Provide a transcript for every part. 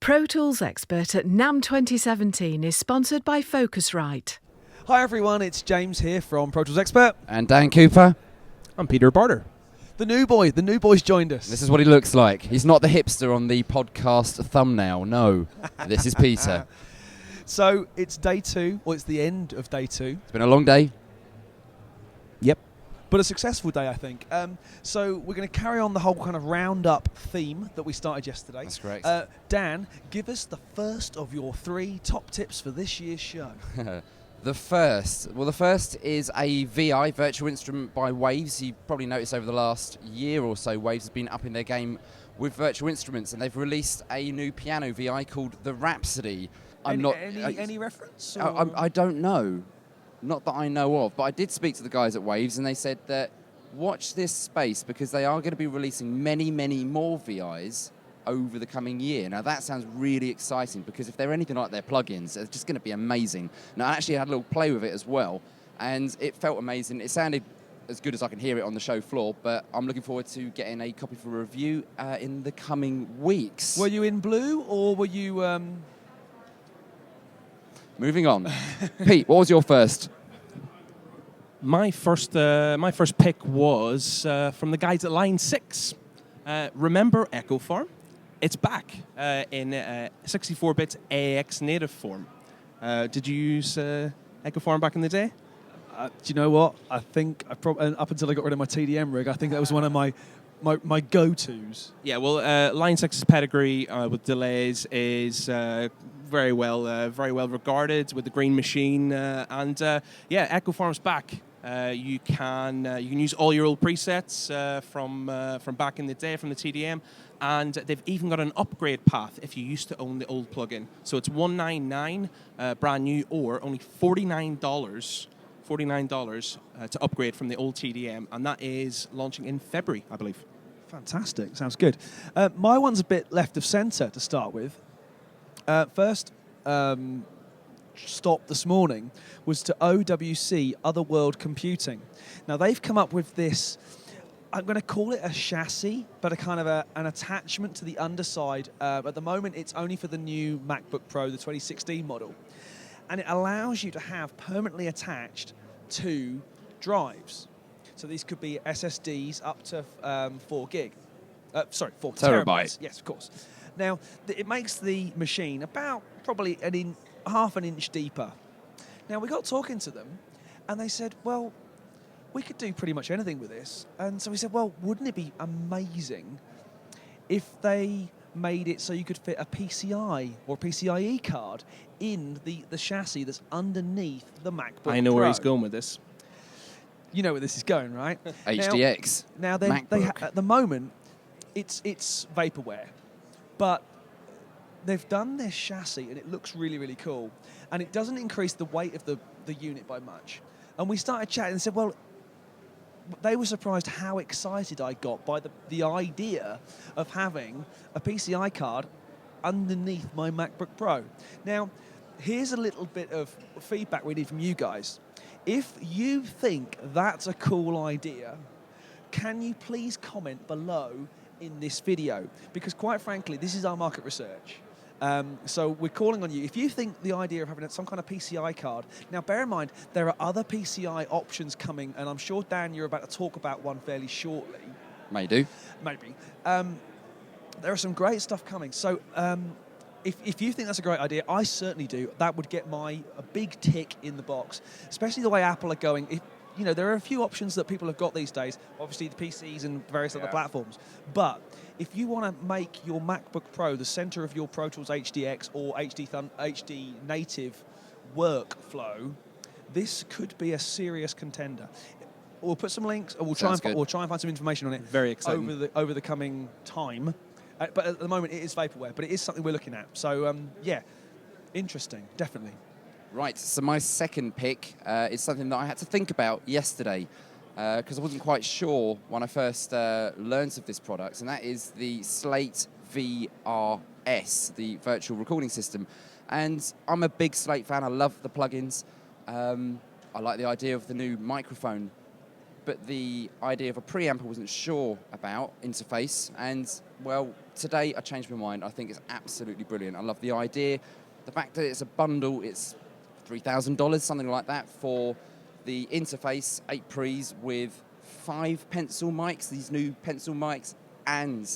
Pro Tools Expert at NAMM 2017 is sponsored by Focusrite. Hi everyone, it's James here from Pro Tools Expert. And Dan Cooper. I'm Peter Barter. The new boy's joined us. This is what he looks like. He's not the hipster on the podcast thumbnail, no. This is Peter. So it's day 2, or it's the end of day 2. It's been a long day. Yep. But a successful day, I think. So we're going to carry on the whole kind of roundup theme that we started yesterday. That's correct. Dan, give us the first of your 3 top tips for this year's show. The first is a VI, Virtual Instrument by Waves. You've probably noticed over the last year or so, Waves has been upping their game with virtual instruments, and they've released a new piano VI called the Rhapsody. Any reference? I don't know. Not that I know of, but I did speak to the guys at Waves, and they said that watch this space because they are going to be releasing many, many more VIs over the coming year. Now that sounds really exciting because if they're anything like their plugins, it's just going to be amazing. Now I actually had a little play with it as well, and it felt amazing. It sounded as good as I can hear it on the show floor, but I'm looking forward to getting a copy for review in the coming weeks. Were you in blue or were you... Moving on. Pete, what was your first? My first pick was from the guys at Line 6. Remember Echo Farm? It's back in 64-bit AX native form. Did you use Echo Farm back in the day? Do you know what? I think up until I got rid of my TDM rig, I think that was one of my go-tos. Yeah, well, Line 6's pedigree with delays is very well regarded with the Green Machine, and Echo Farm's back. You can use all your old presets from back in the day from the TDM, and they've even got an upgrade path if you used to own the old plugin. So it's $199 brand new, or only $49 to upgrade from the old TDM, and that is launching in February, I believe. Fantastic, sounds good. My one's a bit left of centre to start with. First stop this morning was to OWC, Otherworld Computing. Now they've come up with this, I'm going to call it a chassis, but a kind of an attachment to the underside. At the moment it's only for the new MacBook Pro, the 2016 model. And it allows you to have permanently attached 2 drives. So these could be SSDs up to 4 terabytes. Yes, of course. Now, it makes the machine about probably half an inch deeper. Now, we got talking to them, and they said, well, we could do pretty much anything with this. And so we said, well, wouldn't it be amazing if they made it so you could fit a PCI or PCIe card in the chassis that's underneath the MacBook Pro? I know where he's going with this. You know where this is going, right? HDX. Now at the moment, it's vaporware, but they've done this chassis and it looks really, really cool, and it doesn't increase the weight of the unit by much. And we started chatting and said, well, they were surprised how excited I got by the idea of having a PCI card underneath my MacBook Pro. Now, here's a little bit of feedback we need from you guys. If you think that's a cool idea, can you please comment below in this video? Because quite frankly, this is our market research. So we're calling on you. If you think the idea of having some kind of PCI card, now bear in mind, there are other PCI options coming, and I'm sure, Dan, you're about to talk about one fairly shortly. Maybe. There are some great stuff coming. So if you think that's a great idea, I certainly do. That would get a big tick in the box, especially the way Apple are going. There are a few options that people have got these days, obviously the PCs and various other platforms. But if you want to make your MacBook Pro the center of your Pro Tools HDX or HD native workflow, this could be a serious contender. We'll put some links, or we'll try and find some information on it. Very exciting. Over the coming time. But at the moment, it is vaporware, but it is something we're looking at. So, interesting, definitely. Right, so my second pick is something that I had to think about yesterday because I wasn't quite sure when I first learned of this product, and that is the Slate VRS, the virtual recording system. And I'm a big Slate fan. I love the plugins. I like the idea of the new microphone but the idea of a preamp I wasn't sure about interface. And, well, today I changed my mind. I think it's absolutely brilliant. I love the idea. The fact that it's a bundle, it's $3,000, something like that, for the interface, 8 pre's with 5 pencil mics, these new pencil mics, and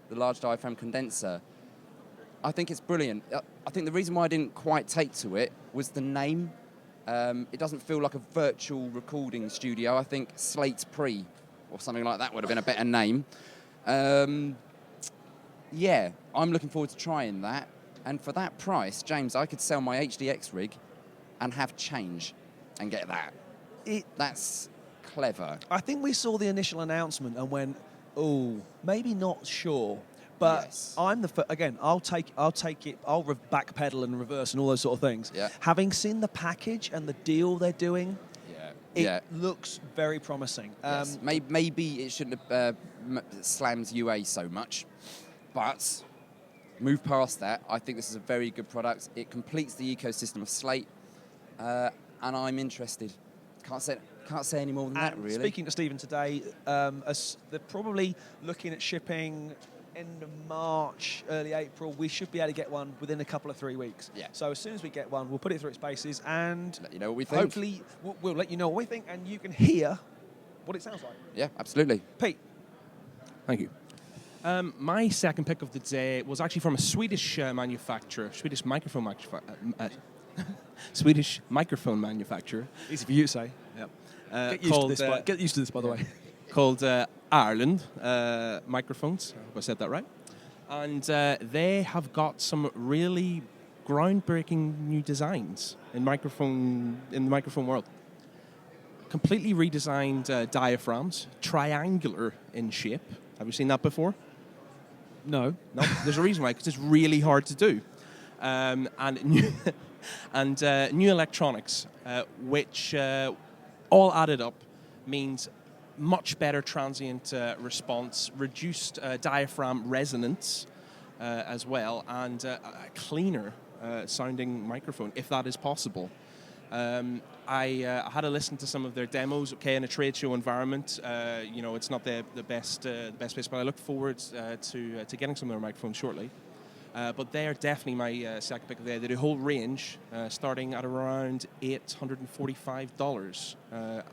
the large diaphragm condenser. I think it's brilliant. I think the reason why I didn't quite take to it was the name. It doesn't feel like a virtual recording studio. I think Slate Pre or something like that would have been a better name. Yeah, I'm looking forward to trying that. And for that price, James, I could sell my HDX rig and have change and get that. That's clever. I think we saw the initial announcement and went, oh, maybe not sure. But Yes. I'm again. I'll take it. I'll backpedal and reverse and all those sort of things. Yeah. Having seen the package and the deal they're doing, Yeah. it looks very promising. Yes. Maybe it shouldn't have slams UA so much, but move past that. I think this is a very good product. It completes the ecosystem of Slate, and I'm interested. Can't say any more than that, really. Speaking to Stephen today, they're probably looking at shipping end of March, early April. We should be able to get one within a couple of 3 weeks. Yeah. So as soon as we get one, we'll put it through its paces and Let you know what we think. hopefully we'll let you know what we think and you can hear what it sounds like. Yeah, absolutely. Pete. Thank you. My second pick of the day was actually from a Swedish manufacturer, Swedish microphone manufacturer. Easy for you to say. Yep. Get used to this, by the way. Called Ireland Microphones. I hope I said that right. And they have got some really groundbreaking new designs in the microphone world. Completely redesigned diaphragms, triangular in shape. Have you seen that before? No. No, there's a reason why, because it's really hard to do. And new, new electronics, which all added up means much better transient response, reduced diaphragm resonance as well, and a cleaner sounding microphone, if that is possible. I had to listen to some of their demos. Okay, in a trade show environment, it's not the best place, but I look forward to getting some of their microphones shortly. But they are definitely my second pick of the day. They do a whole range, starting at around $845.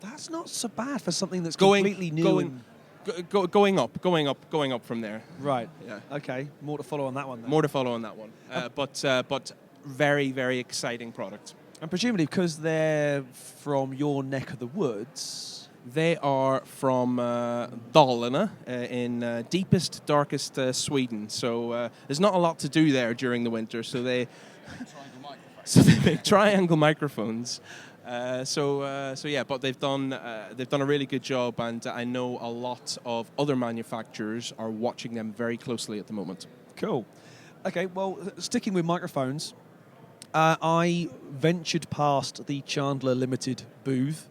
That's not so bad for something that's Going completely new. going up from there. Right. Yeah. Okay. More to follow on that one then. More to follow on that one. But very, very exciting product. And presumably because they're from your neck of the woods. They are from Dalarna in deepest, darkest Sweden. So there's not a lot to do there during the winter. So they make triangle microphones. But they've done a really good job, and I know a lot of other manufacturers are watching them very closely at the moment. Cool. Okay, well, sticking with microphones, I ventured past the Chandler Limited booth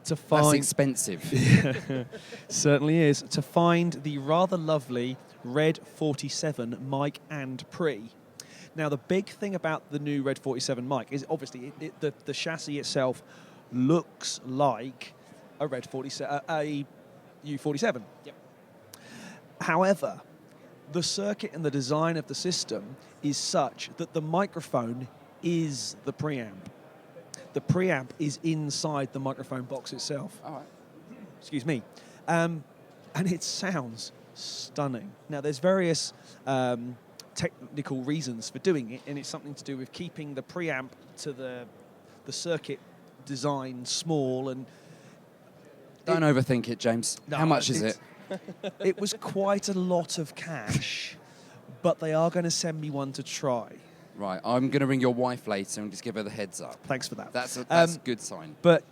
to find... That's expensive. Yeah, certainly is. To find the rather lovely Red 47 mic and pre. Now, the big thing about the new Red 47 mic is obviously the chassis itself looks like a Red 47, a U47. Yep. However, the circuit and the design of the system is such that the microphone is the preamp. The preamp is inside the microphone box itself. All right. Excuse me. And it sounds stunning. Now, there's various technical reasons for doing it, and it's something to do with keeping the preamp to the circuit design small. And Don't overthink it, James. No, How much is it? It was quite a lot of cash, but they are going to send me one to try. Right, I'm going to ring your wife later and just give her the heads up. Thanks for that. That's a good sign. But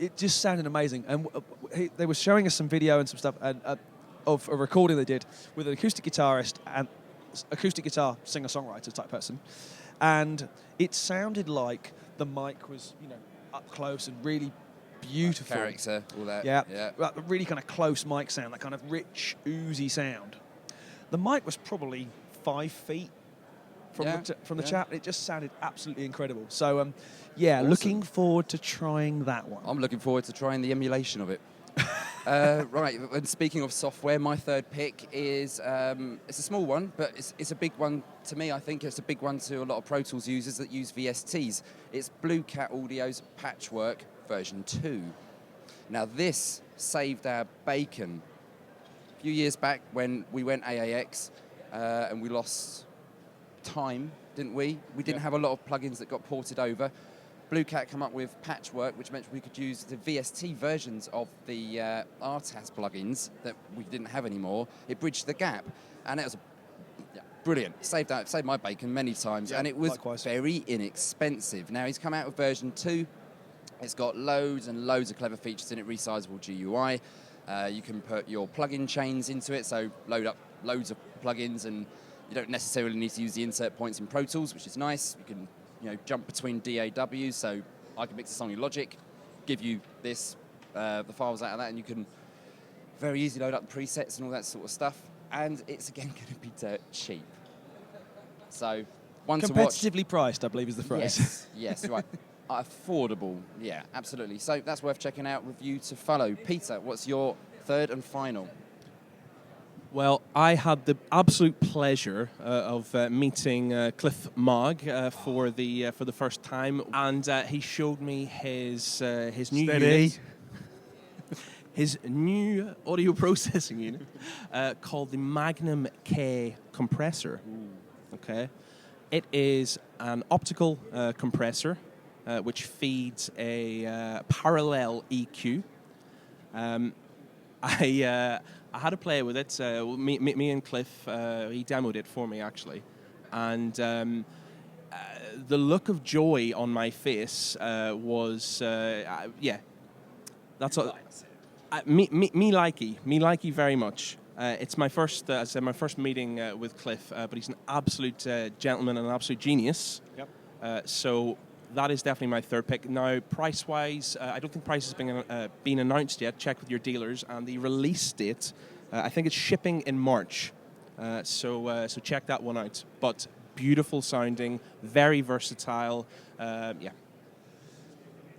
it just sounded amazing. And they were showing us some video and some stuff of a recording they did with an acoustic guitarist and acoustic guitar singer-songwriter type person. And it sounded like the mic was, up close and really beautiful. Character, all that. Yeah. Yeah. A really kind of close mic sound, that kind of rich, oozy sound. The mic was probably 5 feet from the Yeah. chat. It just sounded absolutely incredible. So, yeah, Awesome. looking forward to trying that one. I'm looking forward to trying the emulation of it. Right, and speaking of software, my third pick is, it's a small one, but it's a big one to me. I think it's a big one to a lot of Pro Tools users that use VSTs. It's Blue Cat Audio's Patchwork version 2. Now this saved our bacon. A few years back when we went AAX and we lost time, didn't we? We didn't have a lot of plugins that got ported over. Blue Cat come up with Patchwork, which meant we could use the VST versions of the RTAS plugins that we didn't have anymore. It bridged the gap, and it was brilliant. Saved my bacon many times, and it was likewise. very inexpensive. Now he's come out with version 2. It's got loads and loads of clever features in it, resizable GUI. You can put your plugin chains into it, so load up loads of plugins, and you don't necessarily need to use the insert points in Pro Tools, which is nice. You can jump between DAWs, so I can mix a song in Logic, give you this, the files out of that, and you can very easily load up the presets and all that sort of stuff. And it's again going to be dirt cheap. So one to watch. Competitively priced, I believe is the phrase. Yes, right. Affordable, yeah, absolutely. So that's worth checking out. Review to follow. Peter, what's your third and final? Well, I had the absolute pleasure of meeting Cliff Mogg for the first time, and he showed me his new unit, his new audio processing unit called the Magnum K compressor. Okay, it is an optical compressor which feeds a parallel EQ. I had to play with it. Me and Cliff, he demoed it for me actually, and the look of joy on my face was that's all. Me likey very much. It's my first, as I said, my first meeting with Cliff, but he's an absolute gentleman and an absolute genius. Yep. So that is definitely my third pick. Now, price-wise, I don't think price has been announced yet. Check with your dealers, and the release date, I think it's shipping in March. So check that one out. But beautiful sounding, very versatile. Yeah.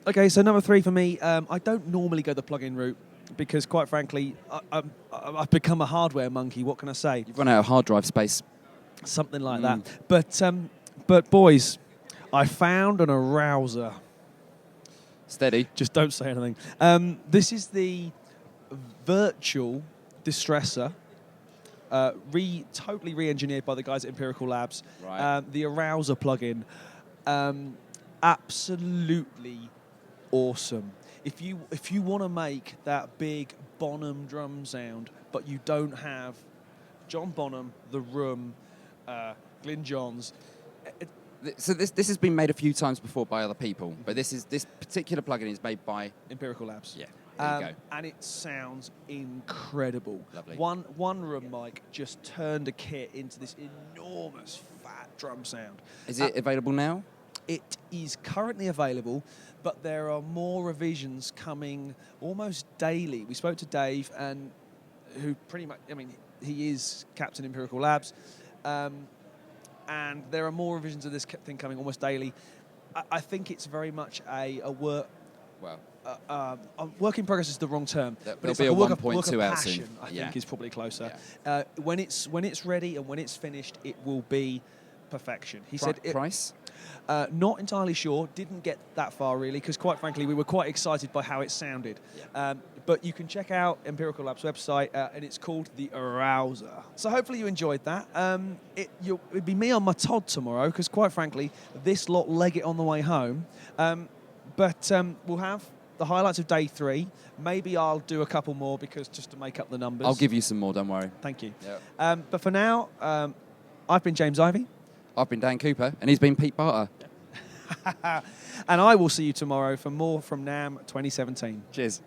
Okay, so number 3 for me. I don't normally go the plug-in route because, quite frankly, I've become a hardware monkey. What can I say? You've run out of hard drive space. Something like that. But boys, I found an arouser. Steady. Just don't say anything. This is the virtual distressor, totally re-engineered by the guys at Empirical Labs. Right. The arouser plugin, absolutely awesome. If you want to make that big Bonham drum sound, but you don't have John Bonham, The Room, Glyn Johns. So this has been made a few times before by other people, but this particular plugin is made by Empirical Labs. Yeah, there you go. And it sounds incredible. Lovely. One room mic just turned a kit into this enormous fat drum sound. Is it available now? It is currently available, but there are more revisions coming almost daily. We spoke to Dave, and who pretty much, he is Captain Empirical Labs. And there are more revisions of this thing coming almost daily. I think it's very much a work. Well, A work in progress is the wrong term, but there'll it's be like a a work of 1.2 out passion, soon. I Yeah. think is probably closer. Yeah. When it's ready and when it's finished, it will be perfection. He said price? Not entirely sure. Didn't get that far really, because quite frankly, we were quite excited by how it sounded. Yeah. But you can check out Empirical Labs website, and it's called the Arouser. So hopefully you enjoyed that. It'd be me on my Todd tomorrow, because quite frankly, this lot leg it on the way home. But we'll have the highlights of day 3. Maybe I'll do a couple more because just to make up the numbers. I'll give you some more, don't worry. Thank you. Yeah. But for now, I've been James Ivey. I've been Dan Cooper, and he's been Pete Barter. And I will see you tomorrow for more from NAMM 2017. Cheers.